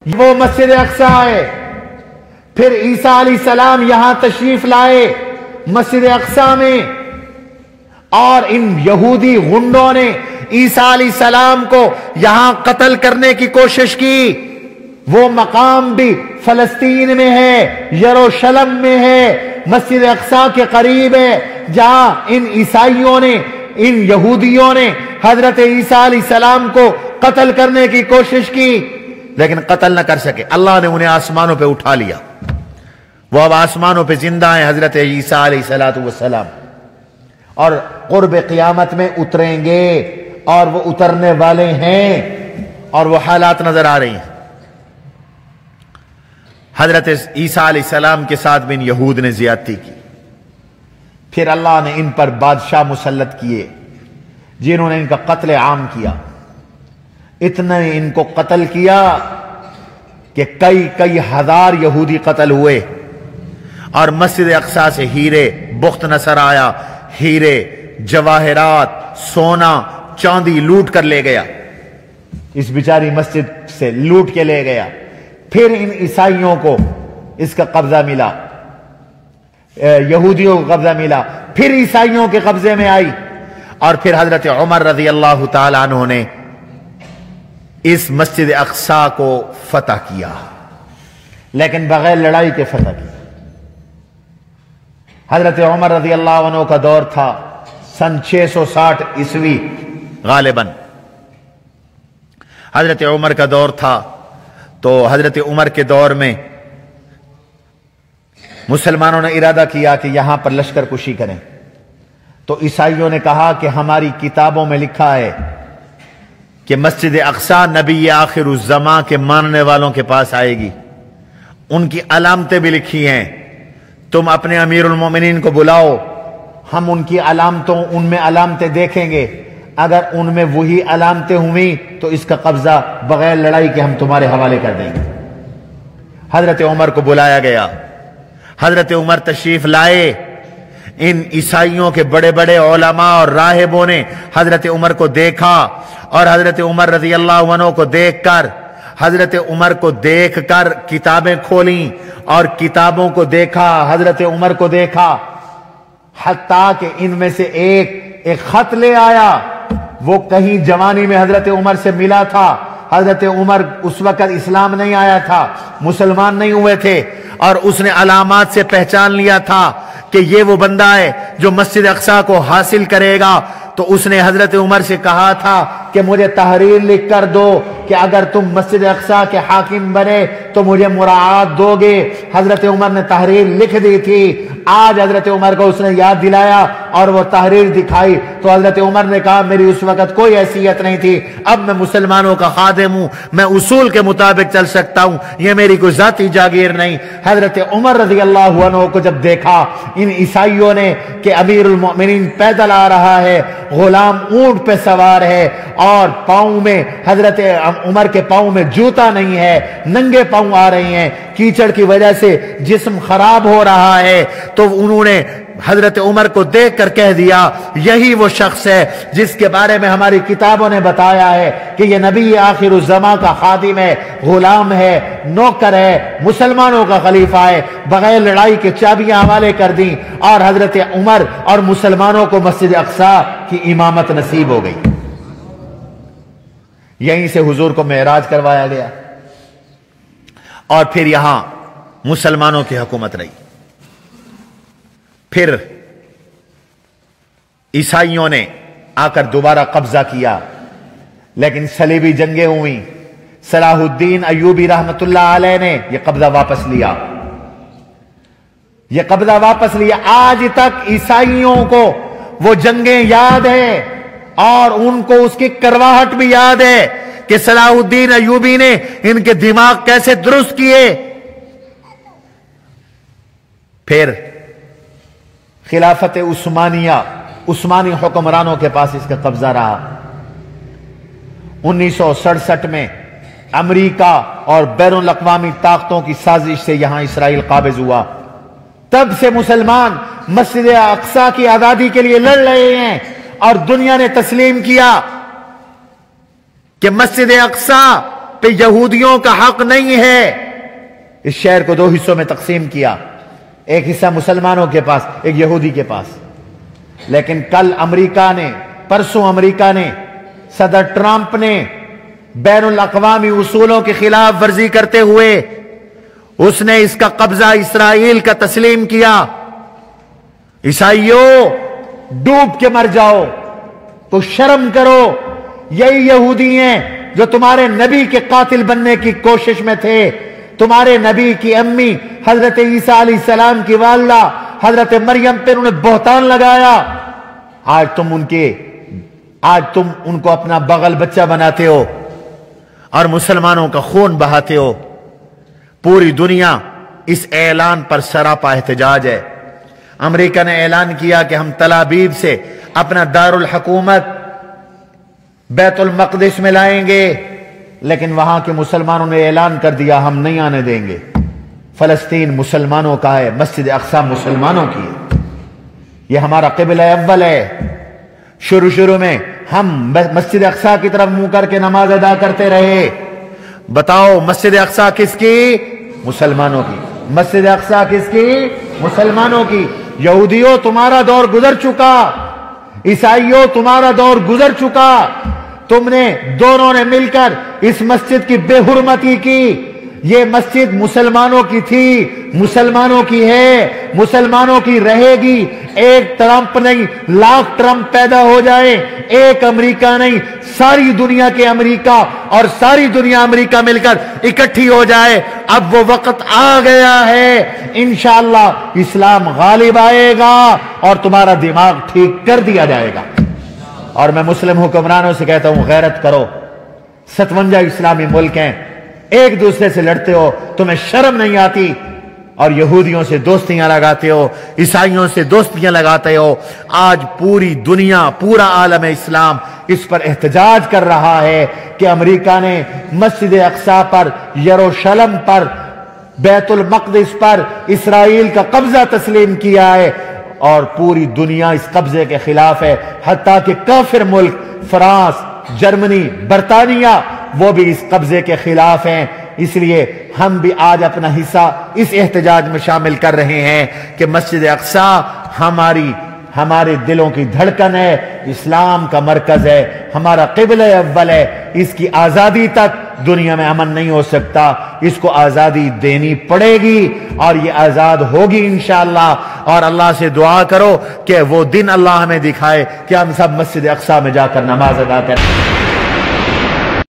وہ مسجد اقصی ہے۔ پھر عیسیٰ علیہ السلام یہاں تشریف لائے مسجد اقصی میں، اور ان یہودی غنڈوں نے عیسیٰ علیہ السلام کو یہاں قتل کرنے کی کوشش کی۔ وہ مقام بھی فلسطین میں ہے، یروشلم میں ہے، مسجد اقصی کے قریب ہے، جہاں ان عیسائیوں نے، ان یہودیوں نے حضرت عیسیٰ علیہ السلام کو قتل کرنے کی کوشش کی، لیکن قتل نہ کر سکے۔ اللہ نے انہیں آسمانوں پہ اٹھا لیا، وہ اب آسمانوں پہ زندہ ہیں حضرت عیسیٰ علیہ السلام، اور قرب قیامت میں اتریں گے، اور وہ اترنے والے ہیں، اور وہ حالات نظر آ رہی ہیں۔ حضرت عیسیٰ علیہ السلام کے ساتھ بھی ان یہود نے زیادتی کی۔ پھر اللہ نے ان پر بادشاہ مسلط کیے جنہوں نے ان کا قتل عام کیا۔ اتنا ان کو قتل کیا کہ کئی ہزار یہودی قتل ہوئے، اور مسجد اقصی سے ہیرے بخت نصر آیا، ہیرے، جواہرات، سونا، چاندی لوٹ کر لے گیا، اس بیچاری مسجد سے لوٹ کے لے گیا۔ پھر ان عیسائیوں کو اس کا قبضہ ملا، یہودیوں کو قبضہ ملا، پھر عیسائیوں کے قبضے میں آئی، اور پھر حضرت عمر رضی اللہ تعالیٰ عنہ نے اس مسجد اقصی کو فتح کیا، لیکن بغیر لڑائی کے فتح کیا۔ حضرت عمر رضی اللہ عنہ کا دور تھا سن 660 عیسوی غالباً، حضرت عمر کا دور تھا۔ تو حضرت عمر کے دور میں مسلمانوں نے ارادہ کیا کہ یہاں پر لشکر کشی کریں، تو عیسائیوں نے کہا کہ ہماری کتابوں میں لکھا ہے کہ مسجد اقصی نبی آخر الزمان کے ماننے والوں کے پاس آئے گی، ان کی علامتیں بھی لکھی ہیں، تم اپنے امیر المومنین کو بلاؤ، ہم ان کی علامتوں، ان میں علامتیں دیکھیں گے، اگر ان میں وہی علامتیں ہوئیں تو اس کا قبضہ بغیر لڑائی کے ہم تمہارے حوالے کر دیں گے۔ حضرت عمر کو بلایا گیا، حضرت عمر تشریف لائے، ان عیسائیوں کے بڑے بڑے علماء اور راہبوں نے حضرت عمر کو دیکھا، اور حضرت عمر رضی اللہ عنہ کو دیکھ کر، حضرت عمر کو دیکھ کر کتابیں کھولیں، اور کتابوں کو دیکھا، حضرت عمر کو دیکھا، حتیٰ کہ ان میں سے ایک خط لے آیا، وہ کہیں جوانی میں حضرت عمر سے ملا تھا۔ حضرت عمر اس وقت اسلام نہیں آیا تھا، مسلمان نہیں ہوئے تھے، اور اس نے علامات سے پہچان لیا تھا کہ یہ وہ بندہ ہے جو مسجد اقصی کو حاصل کرے گا۔ تو اس نے حضرت عمر سے کہا تھا کہ مجھے تحریر لکھ کر دو کہ اگر تم مسجد اقصی کے حاکم بنے تو مجھے مراعات دو گے۔ حضرت عمر نے تحریر لکھ دی تھی، آج حضرت عمر کو اس نے یاد دلایا اور وہ تحریر دکھائی، تو حضرت عمر نے کہا میری اس وقت کوئی حیثیت نہیں تھی، اب میں مسلمانوں کا خادم ہوں، میں اصول کے مطابق چل سکتا ہوں، یہ میری کوئی ذاتی جاگیر نہیں۔ حضرت عمر رضی اللہ عنہ کو جب دیکھا ان عیسائیوں نے کہ امیر المؤمنین پیدل آ رہا ہے، غلام اونٹ پہ سوار ہے، اور پاؤں میں حضرت عمر کے پاؤں میں جوتا نہیں ہے، ننگے پاؤں آ رہے ہیں، کیچڑ کی وجہ سے جسم خراب ہو رہا ہے، تو انہوں نے حضرت عمر کو دیکھ کر کہہ دیا یہی وہ شخص ہے جس کے بارے میں ہماری کتابوں نے بتایا ہے کہ یہ نبی آخر الزمان کا خادم ہے، غلام ہے، نوکر ہے، مسلمانوں کا خلیفہ ہے۔ بغیر لڑائی کے چابیاں حوالے کر دیں، اور حضرت عمر اور مسلمانوں کو مسجد اقصی کی امامت نصیب ہو گئی۔ یہیں سے حضور کو معراج کروایا گیا، اور پھر یہاں مسلمانوں کی حکومت رہی۔ پھر عیسائیوں نے آ کر دوبارہ قبضہ کیا، لیکن صلیبی جنگیں ہوئیں، صلاح الدین ایوبی رحمت اللہ علیہ نے یہ قبضہ واپس لیا، یہ قبضہ واپس لیا۔ آج تک عیسائیوں کو وہ جنگیں یاد ہیں، اور ان کو اس کی کرواہٹ بھی یاد ہے کہ صلاح الدین ایوبی نے ان کے دماغ کیسے درست کیے۔ پھر خلافت عثمانیہ، عثمانی حکمرانوں کے پاس اس کا قبضہ رہا۔ 1967 میں امریکہ اور بین الاقوامی طاقتوں کی سازش سے یہاں اسرائیل قابض ہوا۔ تب سے مسلمان مسجد اقصی کی آزادی کے لیے لڑ رہے ہیں، اور دنیا نے تسلیم کیا کہ مسجد اقصی پہ یہودیوں کا حق نہیں ہے۔ اس شہر کو 2 حصوں میں تقسیم کیا، ایک حصہ مسلمانوں کے پاس، ایک یہودی کے پاس۔ لیکن کل امریکہ نے، پرسوں امریکہ نے، صدر ٹرمپ نے بین الاقوامی اصولوں کی خلاف ورزی کرتے ہوئے اس نے اس کا قبضہ اسرائیل کا تسلیم کیا۔ عیسائیوں ڈوب کے مر جاؤ تو شرم کرو، یہی یہودی ہیں جو تمہارے نبی کے قاتل بننے کی کوشش میں تھے۔ تمہارے نبی کی امی حضرت عیسیٰ علیہ السلام کی والدہ حضرت مریم پہ انہوں نے بہتان لگایا۔ آج تم ان کو اپنا بغل بچہ بناتے ہو اور مسلمانوں کا خون بہاتے ہو۔ پوری دنیا اس اعلان پر سراپا احتجاج ہے۔ امریکہ نے اعلان کیا کہ ہم تل ابیب سے اپنا دارالحکومت بیت المقدس میں لائیں گے، لیکن وہاں کے مسلمانوں نے اعلان کر دیا ہم نہیں آنے دیں گے۔ فلسطین مسلمانوں کا ہے، مسجد اقصی مسلمانوں کی ہے، یہ ہمارا قبلہ اول ہے۔ شروع میں ہم مسجد اقصی کی طرف منہ کر کے نماز ادا کرتے رہے۔ بتاؤ مسجد اقصی کس کی؟ مسلمانوں کی۔ مسجد اقصی کس کی؟ مسلمانوں کی۔ یہودیوں تمہارا دور گزر چکا، عیسائیوں تمہارا دور گزر چکا۔ تم نے دونوں نے مل کر اس مسجد کی بے حرمتی کی۔ یہ مسجد مسلمانوں کی تھی، مسلمانوں کی ہے، مسلمانوں کی رہے گی۔ ایک ٹرمپ نہیں، لاکھ ٹرمپ پیدا ہو جائے، ایک امریکہ نہیں، ساری دنیا کے امریکہ اور ساری دنیا امریکہ مل کر اکٹھی ہو جائے۔ اب وہ وقت آ گیا ہے، انشاءاللہ اسلام غالب آئے گا اور تمہارا دماغ ٹھیک کر دیا جائے گا۔ اور میں مسلم حکمرانوں سے کہتا ہوں غیرت کرو، 57 اسلامی ملک ہیں، ایک دوسرے سے لڑتے ہو، تمہیں شرم نہیں آتی، اور یہودیوں سے دوستیاں لگاتے ہو، عیسائیوں سے دوستیاں لگاتے ہو۔ آج پوری دنیا، پورا عالم اسلام اس پر احتجاج کر رہا ہے کہ امریکہ نے مسجد اقصی پر، یروشلم پر، بیت المقدس پر اسرائیل کا قبضہ تسلیم کیا ہے، اور پوری دنیا اس قبضے کے خلاف ہے۔ حتیٰ کہ کافر ملک فرانس، جرمنی، برطانیہ وہ بھی اس قبضے کے خلاف ہیں۔ اس لیے ہم بھی آج اپنا حصہ اس احتجاج میں شامل کر رہے ہیں کہ مسجد اقصی ہمارے دلوں کی دھڑکن ہے، اسلام کا مرکز ہے، ہمارا قبلہ اول ہے۔ اس کی آزادی تک دنیا میں امن نہیں ہو سکتا، اس کو آزادی دینی پڑے گی اور یہ آزاد ہوگی انشاءاللہ۔ اور اللہ سے دعا کرو کہ وہ دن اللہ ہمیں دکھائے کہ ہم سب مسجد اقصی میں جا کر نماز ادا کریں۔